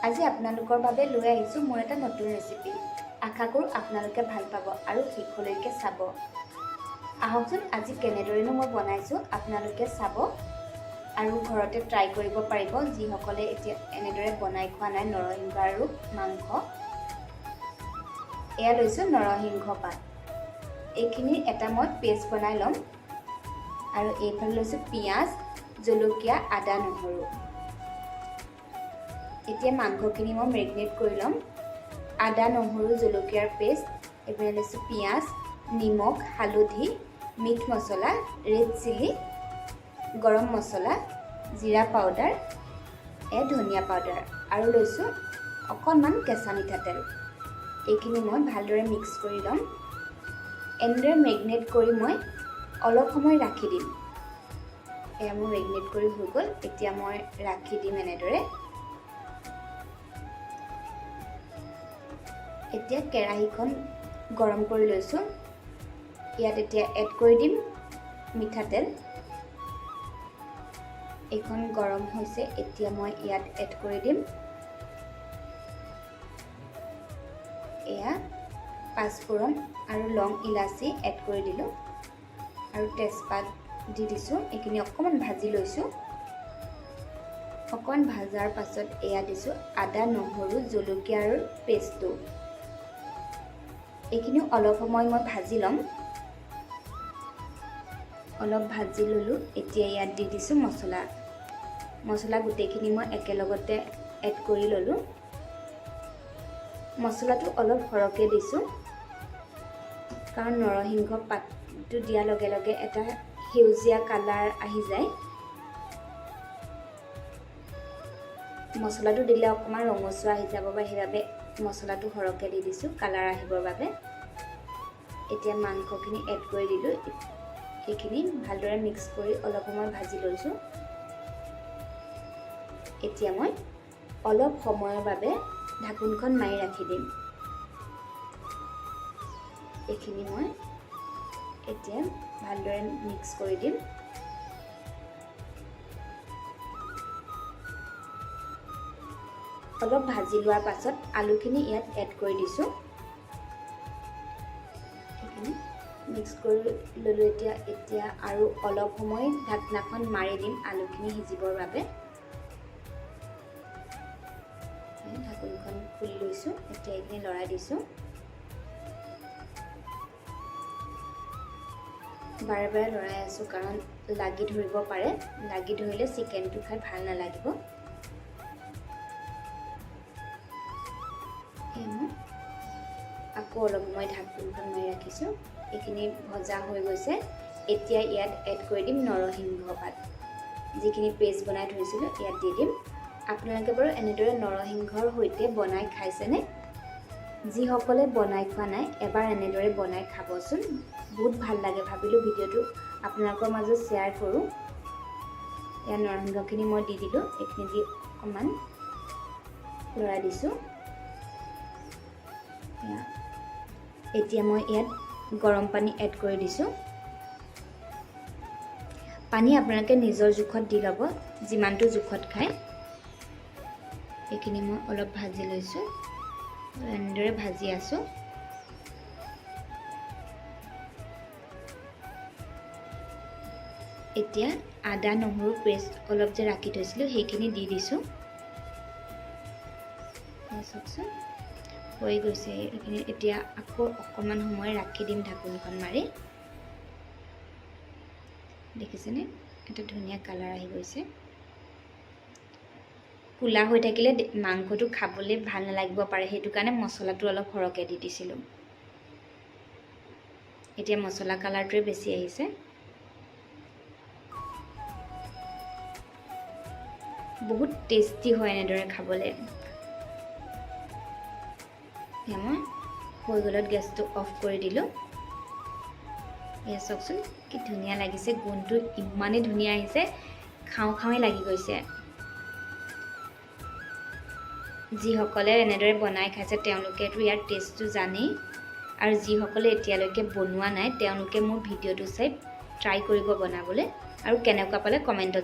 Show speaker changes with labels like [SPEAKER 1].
[SPEAKER 1] আজি আপোনালোকৰ বাবে লৈ আহিছোঁ মোৰ এটা নতুন ৰেচিপি। আশা কৰোঁ আপোনালোকে ভাল পাব আৰু শেষলৈকে চাব। আহকচোন আজি কেনেদৰেনো মই বনাইছোঁ আপোনালোকে চাব আৰু ঘৰতে ট্ৰাই কৰিব পাৰিব যিসকলে এতিয়া এনেদৰে বনাই খোৱা নাই নৰসিংহ আৰু মাংস। এয়া লৈছোঁ নৰসিংহ পাত। এইখিনি এটা মই পেষ্ট বনাই ল'ম আৰু এইফালে লৈছোঁ পিঁয়াজ, জলকীয়া, আদা, নহৰু। এতিয়া মাংসখিনি মই মেৰিনেট কৰি ল'ম। আদা, নহৰু, জলকীয়াৰ পেষ্ট, এইফালে লৈছোঁ পিঁয়াজ, নিমখ, হালধি, মিট মছলা, ৰেড চিলি, গৰম মছলা, জিৰা পাউডাৰ, ধনিয়া পাউডাৰ আৰু লৈছোঁ অকণমান কেঁচা মিঠাতেল। এইখিনি মই ভালদৰে মিক্স কৰি ল'ম। এনেদৰে মেৰিনেট কৰি মই অলপ সময় ৰাখি দিম। এয়া মোৰ মেৰিনেট কৰি হৈ গ'ল। এতিয়া মই ৰাখি দিম এনেদৰে। এতিয়া কেৰাহীখন গৰম কৰি লৈছোঁ। ইয়াত এতিয়া এড কৰি দিম মিঠাতেল। এইখন গৰম হৈছে। এতিয়া মই ইয়াত এড কৰি দিম এয়া পাঁচফোৰণ আৰু লং ইলাচি এড কৰি দিলোঁ আৰু তেজপাত দি দিছোঁ। এইখিনি অকণমান ভাজি লৈছোঁ। অকণমান ভাজাৰ পাছত এয়া দিছোঁ আদা, নহৰু, জলকীয়াৰ পেষ্টটো। এইখিনিও অলপ সময় মই ভাজি ল'ম। অলপ ভাজি ল'লোঁ। এতিয়া ইয়াত দি দিছোঁ মছলা গোটেইখিনি মই একেলগতে এড কৰি ল'লোঁ। মছলাটো অলপ সৰহকৈ দিছোঁ কাৰণ নৰসিংহ পাতটো দিয়াৰ লগে লগে এটা সেউজীয়া কালাৰ আহি যায়। মছলাটো দিলে অকণমান ৰঙচুৱা আহি যাব বা সেইবাবে মছলাটো সৰহকৈ দি দিছোঁ কালাৰ আহিবৰ বাবে। এতিয়া মাংসখিনি এড কৰি দিলোঁ। এইখিনি ভালদৰে মিক্স কৰি অলপ সময় ভাজি লৈছোঁ। এতিয়া মই অলপ সময়ৰ বাবে ঢাকোনখন মাৰি ৰাখি দিম। এইখিনি মই এতিয়া ভালদৰে মিক্স কৰি দিম। অলপ ভাজি লোৱাৰ পাছত আলুখিনি ইয়াত এড কৰি দিছোঁ। এইখিনি মিক্স কৰি ল'লোঁ। এতিয়া আৰু অলপ সময় ঢাকনাখন মাৰি দিম আলুখিনি সিজিবৰ বাবে। ঢাকোনখন খুলি লৈছোঁ। এতিয়া এইখিনি লৰাই দিছোঁ। বাৰে বাৰে লৰাই আছোঁ কাৰণ লাগি ধৰিব পাৰে। লাগি ধৰিলে চিকেনটো খাই ভাল নালাগিব। আকৌ অলপ সময় ঢাকোনখন মাৰি ৰাখিছোঁ। এইখিনি ভজা হৈ গৈছে। এতিয়া ইয়াত এড কৰি দিম নৰসিংহ পাত। যিখিনি পেষ্ট বনাই থৈছিলোঁ ইয়াত দি দিম। আপোনালোকে বাৰু এনেদৰে নৰসিংহৰ সৈতে বনাই খাইছেনে? যিসকলে বনাই খোৱা নাই এবাৰ এনেদৰে বনাই খাবচোন। বহুত ভাল লাগে। ভাবিলোঁ ভিডিঅ'টো আপোনালোকৰ মাজত শ্বেয়াৰ কৰোঁ। ইয়াত নৰসিংহখিনি মই দি দিলোঁ। এইখিনি দি অকণমান লৰাই দিছোঁ। এতিয়া মই ইয়াত গৰম পানী এড কৰি দিছোঁ। পানী আপোনালোকে নিজৰ জোখত দি ল'ব, যিমানটো জোখত খায়। এইখিনি মই অলপ ভাজি লৈছোঁ। এনেদৰে ভাজি আছোঁ। এতিয়া আদা, নহৰু পেষ্ট অলপ যে ৰাখি থৈছিলোঁ সেইখিনি দি দিছোঁ। চাওকচোন হৈ গৈছে। এইখিনি এতিয়া আকৌ অকণমান সময় ৰাখি দিম ঢাকোনখন মাৰি। দেখিছেনে? এটা ধুনীয়া কালাৰ আহি গৈছে। কোলা হৈ থাকিলে মাংসটো খাবলৈ ভাল নালাগিব পাৰে। সেইটো কাৰণে মছলাটো অলপ সৰহকৈ দি দিছিলোঁ। এতিয়া মছলা কালাৰটোৱে বেছি আহিছে। বহুত টেষ্টি হয় এনেদৰে খাবলৈ। মই হৈ গ'লত গেছটো অফ কৰি দিলোঁ। এয়া চাওকচোন কি ধুনীয়া লাগিছে। গোন্ধটো ইমানেই ধুনীয়া আহিছে, খাওঁ খাওঁই লাগি গৈছে। যিসকলে এনেদৰে বনাই খাইছে তেওঁলোকেতো ইয়াৰ টেষ্টটো জানেই। আৰু যিসকলে এতিয়ালৈকে বনোৱা নাই তেওঁলোকে মোৰ ভিডিঅ'টো চাই ট্ৰাই কৰিব বনাবলৈ আৰু কেনেকুৱা পালে কমেণ্টত